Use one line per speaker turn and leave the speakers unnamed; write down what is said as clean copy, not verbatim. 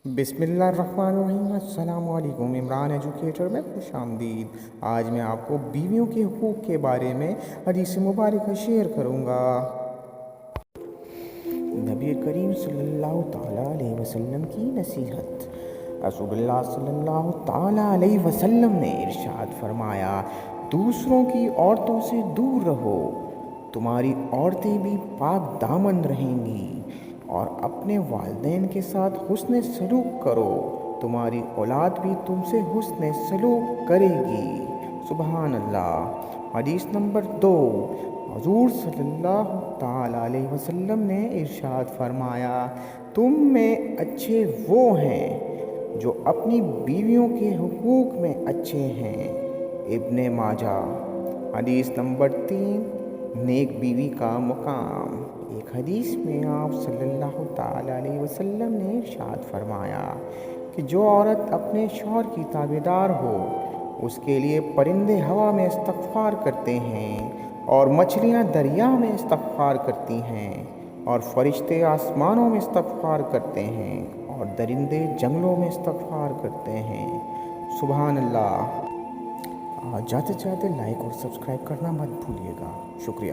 बिस्मिल्लाहिर्रहमानिर्रहीम। अस्सलाम वालेकुम। इमरान एजुकेटर में खुश आमदीद। आज मैं आपको बीवियों के हुकूक के बारे में हदीस मुबारक शेयर करूँगा। नबी करीम सल्लल्लाहु ताला अलैहि वसल्लम की नसीहत। रसूलुल्लाह सल्लल्लाहु ताला अलैहि वसल्लम ने इरशाद फरमाया, दूसरों की औरतों से दूर रहो, तुम्हारी औरतें भी पाक दामन रहेंगी, और अपने वालिदैन के साथ हुस्न सलूक करो, तुम्हारी औलाद भी तुमसे हुस्न सलूक करेगी। सुबहान अल्लाह। हदीस नंबर 2। हुजूर सल्लल्लाहु ताला अलैहि वसल्लम ने इरशाद फरमाया, तुम में अच्छे वो हैं जो अपनी बीवियों के हुकूक में अच्छे हैं। इब्ने माजा। हदीस नंबर 3। नेक बीवी का मुकाम। एक हदीस में आप सल्लल्लाहु ताला अलैहि वसल्लम ने इरशाद फरमाया कि जो औरत अपने शौहर की ताबेदार हो, उसके लिए परिंदे हवा में इस्तग़फ़ार करते हैं, और मछलियाँ दरिया में इस्तग़फ़ार करती हैं, और फरिश्ते आसमानों में इस्तग़फ़ार करते हैं, और दरिंदे जंगलों में इस्तग़फ़ार करते हैं। सुबहान अल्लाह। जाते जाते लाइक और सब्सक्राइब करना मत भूलिएगा। शुक्रिया।